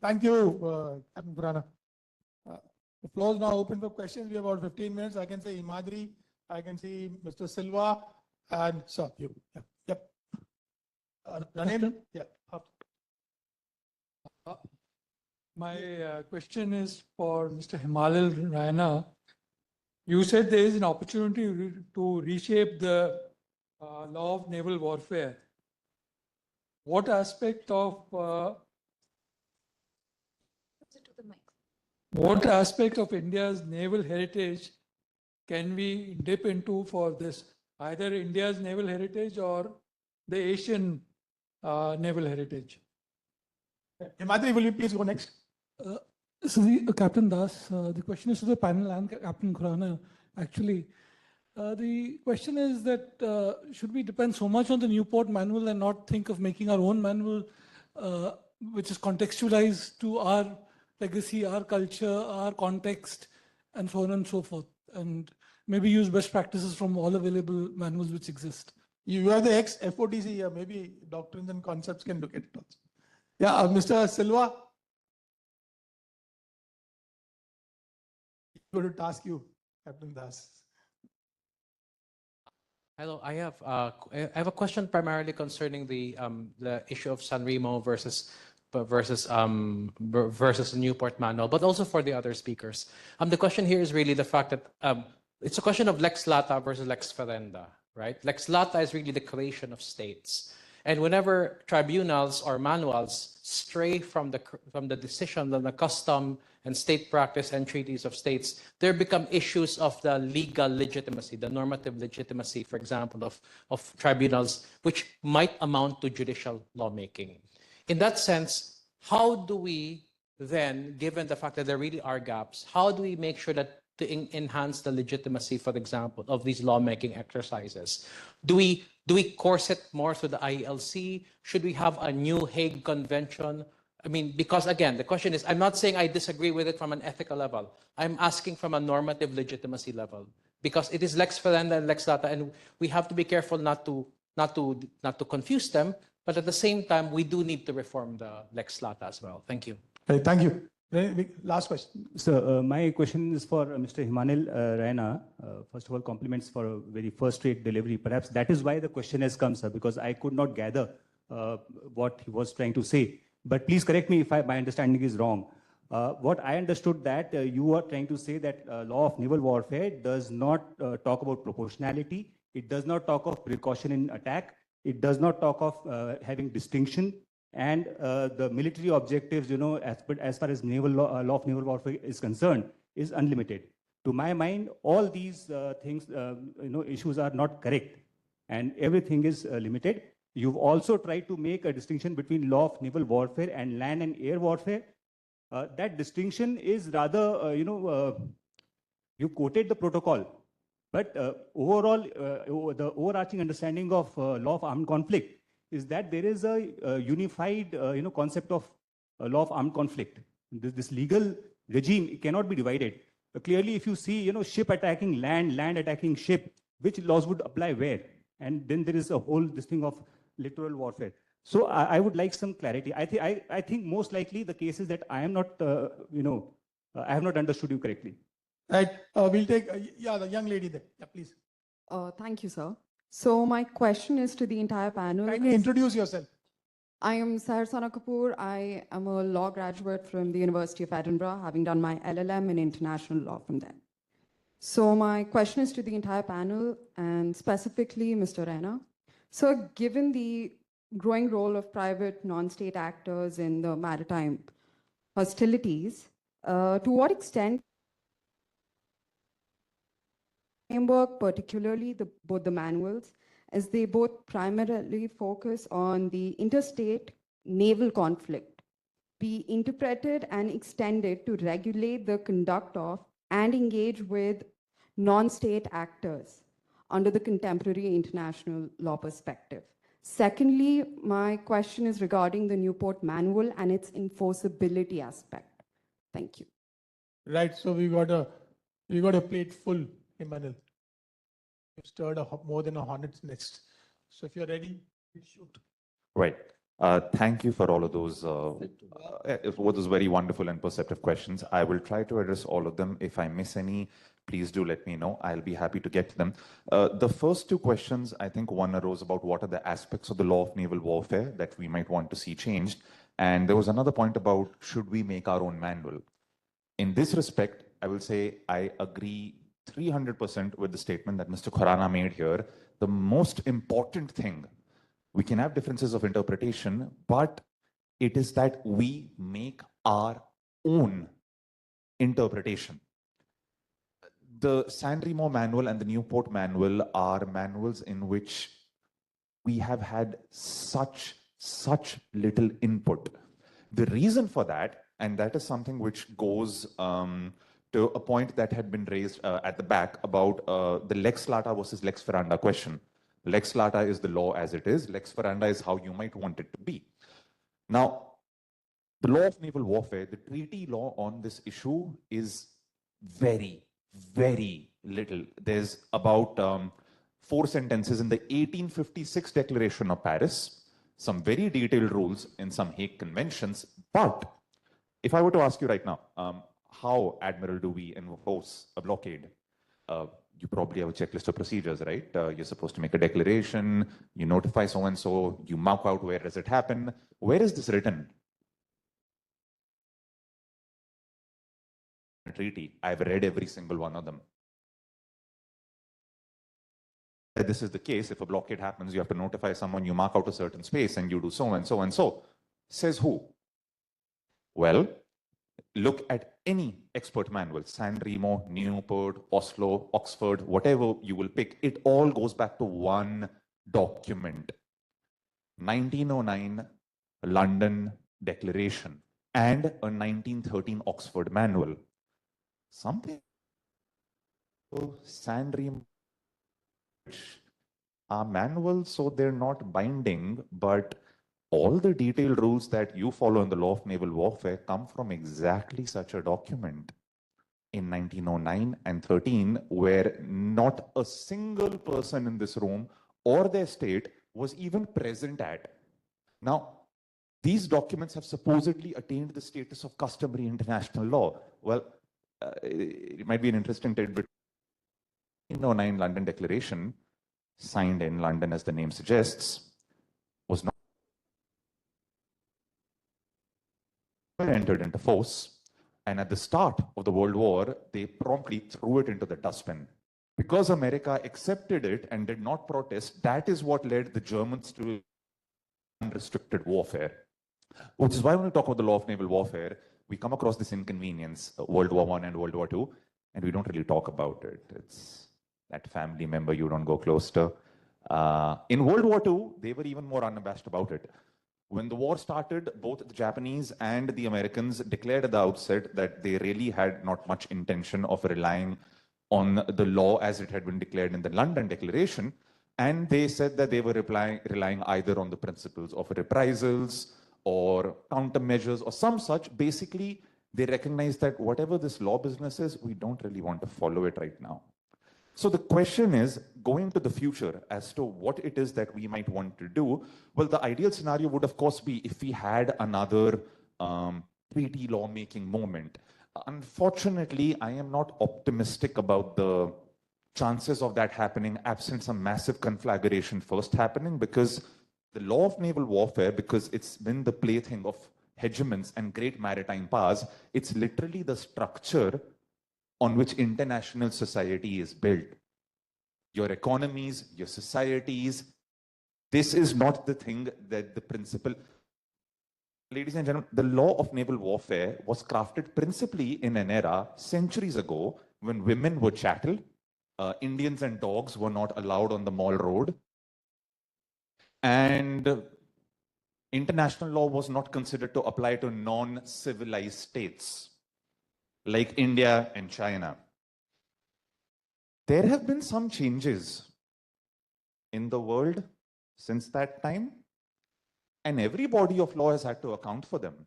Thank you, Captain Purana. The floor is now open for questions. We have about 15 minutes. I can say Imadri, I can see Mr. Silva, and sir, you. Yeah. Yep. Ranil? Yeah. My question is for Mr. Himalal Raina. You said there is an opportunity to reshape the law of naval warfare. What aspect of India's naval heritage can we dip into for this? Either India's naval heritage or the Asian naval heritage. Himadri, will you please go next? Captain Das, the question is to the panel and Captain Khurana. Actually, the question is that should we depend so much on the Newport manual and not think of making our own manual, which is contextualized to our legacy, our culture, our context, and so on and so forth, and maybe use best practices from all available manuals which exist? You are the ex-FOTC here. Maybe doctrines and concepts can look at it also. Yeah, Mr. Silva. I'm going to task you, Captain Das. Hello, I have a question primarily concerning the issue of San Remo versus the Newport manual, but also for the other speakers. The question here is really the fact that it's a question of Lex Lata versus Lex Ferenda, right? Lex Lata is really the creation of states, and whenever tribunals or manuals stray from the decision on the custom and state practice and treaties of states, there become issues of the legal legitimacy, the normative legitimacy, for example, of tribunals, which might amount to judicial lawmaking. In that sense, how do we then, given the fact that there really are gaps, how do we make sure that to enhance the legitimacy, for example, of these lawmaking exercises? Do we course it more through the IELC? Should we have a new Hague Convention? I mean, because again, the question is, I'm not saying I disagree with it from an ethical level. I'm asking from a normative legitimacy level, because it is Lex Ferenda and Lex Lata, and we have to be careful not to confuse them. But at the same time, we do need to reform the Lex Lata as well. Thank you. Okay, thank you. Last question. So my question is for Mr. Himalal Raina. First of all, compliments for a very first-rate delivery. Perhaps that is why the question has come, sir, because I could not gather what he was trying to say. But please correct me if my understanding is wrong. What I understood that you are trying to say that law of naval warfare does not talk about proportionality. It does not talk of precaution in attack. It does not talk of having distinction. And the military objectives, as far as law of naval warfare is concerned, is unlimited. To my mind, all these things, issues are not correct, and everything is limited. You've also tried to make a distinction between law of naval warfare and land and air warfare. That distinction is rather, you quoted the protocol, but overall, the overarching understanding of law of armed conflict is that there is a unified, concept of law of armed conflict. This legal regime cannot be divided. Clearly, if you see, ship attacking land, land attacking ship, which laws would apply where? And then there is a whole this thing of littoral warfare. So I would like some clarity. I think most likely the case is that I am not, I have not understood you correctly. Right. We'll take, the young lady there. Yeah, please. Thank you, sir. So my question is to the entire panel. Kindly introduce yourself. I am Saharsana Kapoor. I am a law graduate from the University of Edinburgh, having done my LLM in international law from there. So my question is to the entire panel, and specifically Mr. Raina. So given the growing role of private non-state actors in the maritime hostilities, to what extent framework, particularly both the manuals, as they both primarily focus on the interstate naval conflict, be interpreted and extended to regulate the conduct of and engage with non-state actors under the contemporary international law perspective. Secondly, my question is regarding the Newport Manual and its enforceability aspect. Thank you. Right, so we got a plate full, Emmanuel. You've stirred more than a hornet's nest. So if you're ready, please shoot. Right. Thank you for all of those. It was very wonderful and perceptive questions. I will try to address all of them. If I miss any, please do let me know. I'll be happy to get to them. The first two questions, I think one arose about what are the aspects of the law of naval warfare that we might want to see changed. And there was another point about should we make our own manual? In this respect, I will say I agree 300% with the statement that Mr. Khurana made here. The most important thing, we can have differences of interpretation, but it is that we make our own interpretation. The San Remo manual and the Newport manual are manuals in which we have had such little input. The reason for that, and that is something which goes to a point that had been raised at the back about the Lex Lata versus Lex Ferranda question. Lex Lata is the law as it is. Lex Ferranda is how you might want it to be. Now, the law of naval warfare, the treaty law on this issue is very little. There's about 4 sentences in the 1856 Declaration of Paris, some very detailed rules in some Hague conventions. But if I were to ask you right now, how, Admiral, do we enforce a blockade? You probably have a checklist of procedures, right? You're supposed to make a declaration, you notify so-and-so, you mark out where does it happen. Where is this written? Treaty. I've read every single one of them. This is the case. If a blockade happens, you have to notify someone, you mark out a certain space, and you do so and so and so. Says who? Well, look at any expert manual, San Remo, Newport, Oslo, Oxford, whatever you will pick, it all goes back to one document. 1909 London Declaration and a 1913 Oxford manual. Something San Remo are manuals, so they're not binding, but all the detailed rules that you follow in the law of naval warfare come from exactly such a document in 1909 and 13, where not a single person in this room or their state was even present at. Now, these documents have supposedly attained the status of customary international law. Well, it might be an interesting tidbit. 1909 London Declaration, signed in London as the name suggests, was not entered into force. And at the start of the World War, they promptly threw it into the dustbin. Because America accepted it and did not protest, that is what led the Germans to unrestricted warfare. Which is why when we talk about the law of naval warfare, we come across this inconvenience, World War I and World War II, and we don't really talk about it. It's that family member you don't go close to. In World War II, they were even more unabashed about it. When the war started, both the Japanese and the Americans declared at the outset that they really had not much intention of relying on the law as it had been declared in the London Declaration. And they said that they were relying either on the principles of reprisals or countermeasures or some such. Basically, they recognized that whatever this law business is, we don't really want to follow it right now. So the question is, going to the future as to what it is that we might want to do. Well, the ideal scenario would, of course, be if we had another treaty lawmaking moment. Unfortunately, I am not optimistic about the chances of that happening absent some massive conflagration first happening, because the law of naval warfare, because it's been the plaything of hegemons and great maritime powers, it's literally the structure on which international society is built. Your economies, your societies, this is not the thing that the principle. Ladies and gentlemen, the law of naval warfare was crafted principally in an era centuries ago when women were chattel, Indians and dogs were not allowed on the Mall Road, and international law was not considered to apply to non-civilized states like India and China. There have been some changes in the world since that time, and every body of law has had to account for them.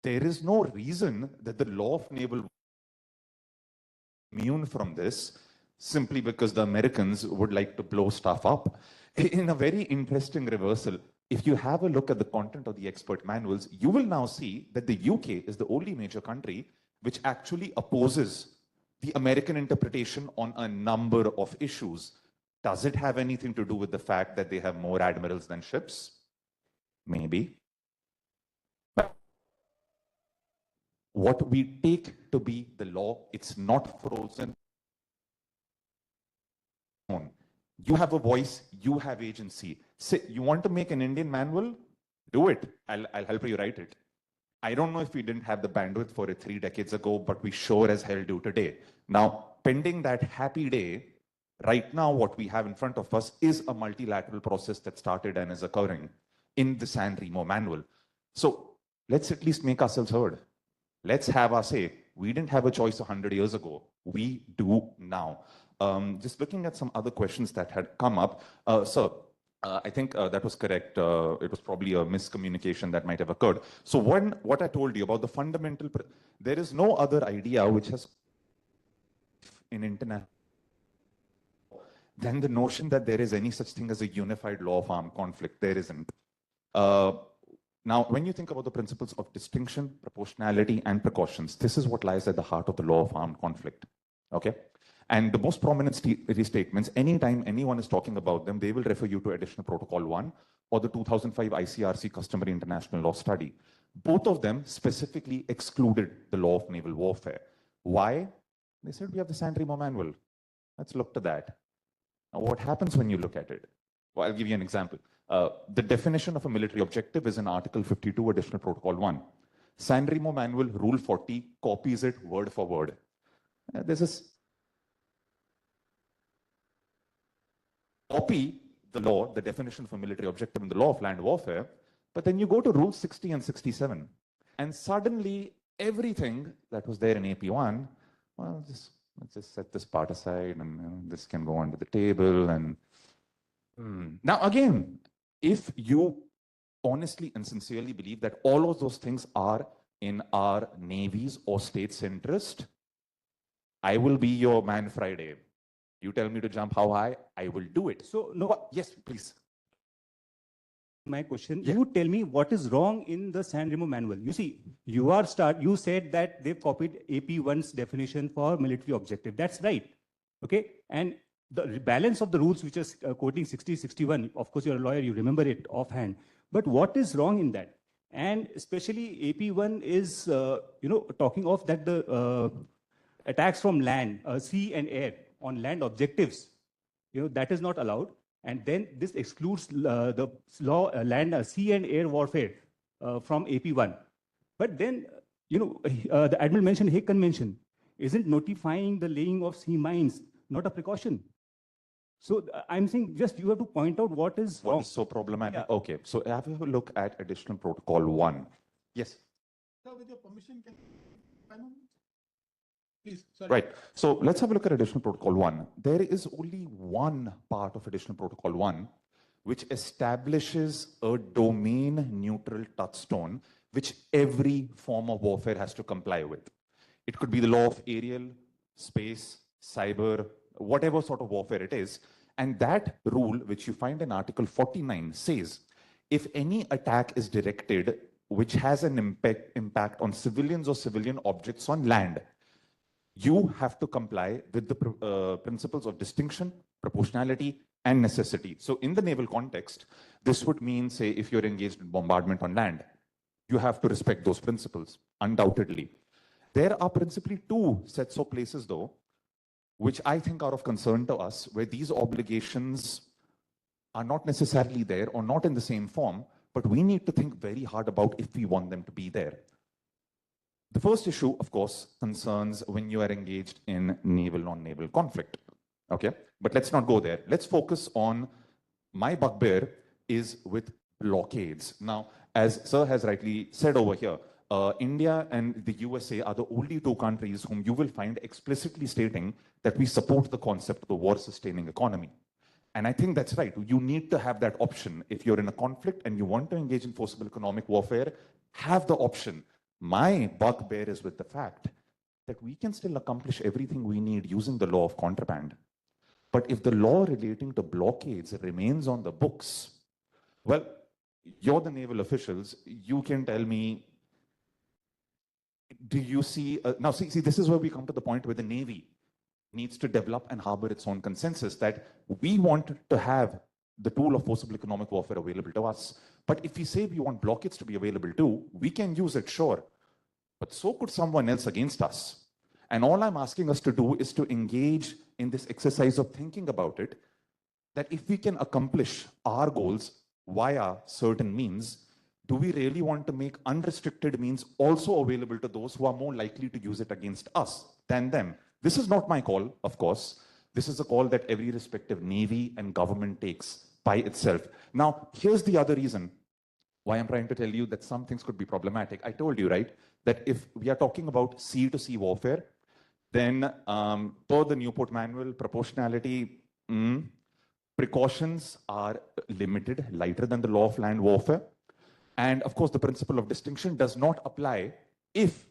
There is no reason that the law of naval immune from this simply because the Americans would like to blow stuff up. In a very interesting reversal, if you have a look at the content of the expert manuals, you will now see that the UK is the only major country which actually opposes the American interpretation on a number of issues. Does it have anything to do with the fact that they have more admirals than ships? Maybe. But what we take to be the law, it's not frozen. You have a voice, you have agency. Say, you want to make an Indian manual? Do it. I'll help you write it. I don't know if we didn't have the bandwidth for it 3 decades ago, but we sure as hell do today. Now, pending that happy day, right now what we have in front of us is a multilateral process that started and is occurring in the San Remo manual. So let's at least make ourselves heard. Let's have our say. We didn't have a choice 100 years ago. We do now. Just looking at some other questions that had come up. Sir, I think that was correct. It was probably a miscommunication that might have occurred. So what I told you about the fundamental, there is no other idea which has in international than the notion that there is any such thing as a unified law of armed conflict. There isn't. Now, when you think about the principles of distinction, proportionality, and precautions, this is what lies at the heart of the law of armed conflict. Okay? And the most prominent statements, anytime anyone is talking about them, they will refer you to Additional Protocol 1 or the 2005 ICRC Customary International Law Study. Both of them specifically excluded the law of naval warfare. Why? They said, we have the San Remo manual. Let's look to that. Now, what happens when you look at it? Well, I'll give you an example. The definition of a military objective is in Article 52, Additional Protocol 1. San Remo manual, Rule 40, copies it word for word. This is copy the law, the definition of a military objective in the law of land warfare, but then you go to Rule 60 and 67, and suddenly everything that was there in AP1, well, let's just set this part aside, and this can go under the table. And now again, if you honestly and sincerely believe that all of those things are in our navy's or state's interest, I will be your man Friday. You tell me to jump how high, I will do it. So, no, yes, please. My question, Yeah. you tell me what is wrong in the San Remo manual. You see, you said that they've copied AP1's definition for military objective. That's right. Okay. And the balance of the rules, which is quoting 60, 61, of course, you're a lawyer, you remember it offhand. But what is wrong in that? And especially AP1 is, talking of that the attacks from land, sea and air on land objectives, that is not allowed. And then this excludes the law, land, sea and air warfare from AP1. But then, the Admiral mentioned Hague Convention. Isn't notifying the laying of sea mines not a precaution? So I'm saying just you have to point out what is wrong. What is so problematic? Yeah. Okay, so have a look at Additional Protocol 1. Yes. Sir, with your permission, can 5 minutes? Please, sorry. Right. So let's have a look at Additional Protocol 1. There is only one part of Additional Protocol 1 which establishes a domain-neutral touchstone which every form of warfare has to comply with. It could be the law of aerial, space, cyber, whatever sort of warfare it is. And that rule, which you find in Article 49, says if any attack is directed which has an impact on civilians or civilian objects on land, you have to comply with the principles of distinction, proportionality, and necessity. So in the naval context, this would mean, say, if you're engaged in bombardment on land, you have to respect those principles, undoubtedly. There are principally two sets of places, though, which I think are of concern to us, where these obligations are not necessarily there or not in the same form, but we need to think very hard about if we want them to be there. The first issue, of course, concerns when you are engaged in naval on naval conflict. Okay, but let's not go there. Let's focus on my bugbear is with blockades. Now, as Sir has rightly said over here, India and the USA are the only two countries whom you will find explicitly stating that we support the concept of the war-sustaining economy. And I think that's right. You need to have that option. If you're in a conflict and you want to engage in forcible economic warfare, have the option. My bugbear is with the fact that we can still accomplish everything we need using the law of contraband. But if the law relating to blockades remains on the books, well, you're the naval officials, you can tell me, do you see, now see, this is where we come to the point where the Navy needs to develop and harbor its own consensus that we want to have the tool of forcible economic warfare available to us. But if we say we want blockades to be available too, we can use it, sure. But so could someone else against us. And all I'm asking us to do is to engage in this exercise of thinking about it, that if we can accomplish our goals via certain means, do we really want to make unrestricted means also available to those who are more likely to use it against us than them? This is not my call, of course. This is a call that every respective Navy and government takes by itself. Now, here's the other reason why I'm trying to tell you that some things could be problematic. I told you, right, that if we are talking about sea-to-sea warfare, then per the Newport Manual, proportionality, precautions are limited, lighter than the law of land warfare. And of course, the principle of distinction does not apply if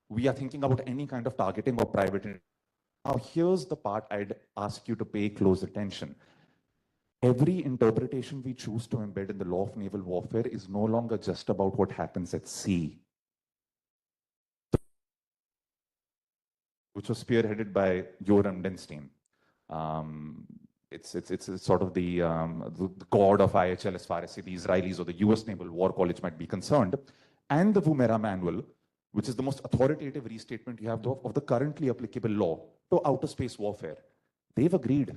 we are thinking about any kind of targeting or private. Now, here's the part I'd ask you to pay close attention. Every interpretation we choose to embed in the law of naval warfare is no longer just about what happens at sea, which was spearheaded by Joram Denstein. It's sort of the god of IHL as far as the Israelis or the US Naval War College might be concerned, and the Woomera Manual, which is the most authoritative restatement you have of the currently applicable law to outer space warfare. They've agreed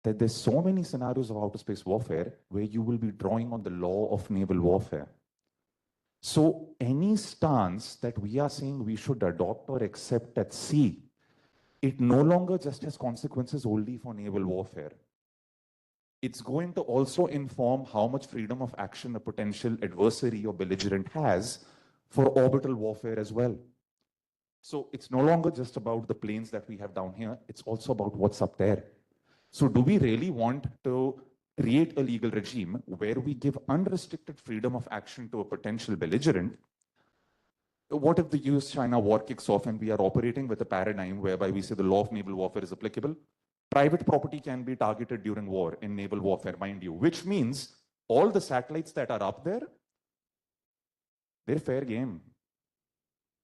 that there's so many scenarios of outer space warfare where you will be drawing on the law of naval warfare. So any stance that we are saying we should adopt or accept at sea, it no longer just has consequences only for naval warfare. It's going to also inform how much freedom of action a potential adversary or belligerent has for orbital warfare as well. So it's no longer just about the planes that we have down here, it's also about what's up there. So do we really want to create a legal regime where we give unrestricted freedom of action to a potential belligerent? What if the US-China war kicks off and we are operating with a paradigm whereby we say the law of naval warfare is applicable? Private property can be targeted during war in naval warfare, mind you, which means all the satellites that are up there, they're fair game.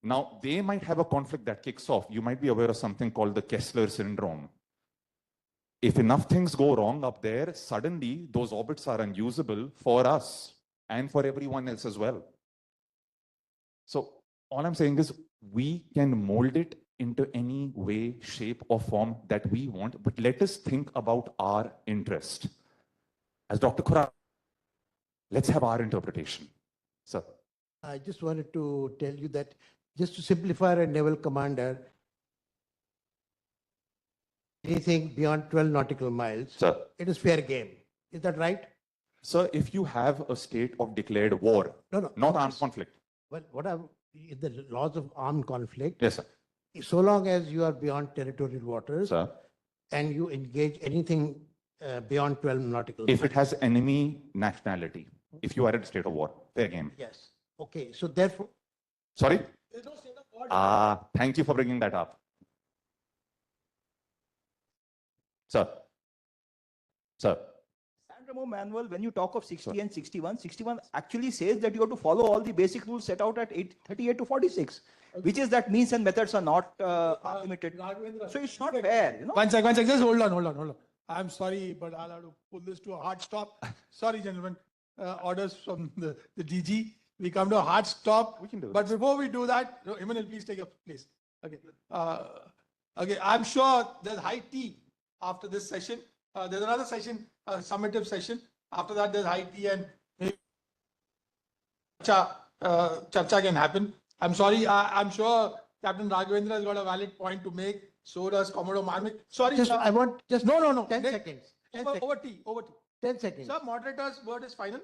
Now, they might have a conflict that kicks off. You might be aware of something called the Kessler syndrome. If enough things go wrong up there, suddenly those orbits are unusable for us and for everyone else as well. So all I'm saying is we can mold it into any way, shape, or form that we want, but let us think about our interest. As Dr. Khurana, let's have our interpretation. Sir. I just wanted to tell you that just to simplify a naval commander, anything beyond 12 nautical miles, Sir. it is fair game. Is that right? Sir, if you have a state of declared war, not armed conflict. Well, what are the laws of armed conflict? Yes, sir. So long as you are beyond territorial waters, Sir. And you engage anything beyond 12 nautical miles. If it has enemy nationality, if you are in a state of war, fair game. Yes. Okay. So therefore. Sorry? There's no state of war. Thank you for bringing that up. Sir. Sir. San Remo manual, when you talk of 60 and 61, 61 actually says that you have to follow all the basic rules set out at 38 to 46, which is that means and methods are not limited. So it's not fair, you know. One second, just hold on. I'm sorry, but I'll have to pull this to a hard stop. Sorry, gentlemen. Orders from the DG. We come to a hard stop. We can do But before we do that, Emmanuel, please take your place. Okay. Okay. I'm sure there's high tea after this session. There's another session, a summative session. After that, there's high tea and maybe charcha can happen. I'm sorry. I'm sure Captain Raghavendra has got a valid point to make. So does Commodore Marmik. Sorry, Just, sir. I want just no. 10 seconds. 10 Over tea. 10 seconds. Sir, moderator's word is final.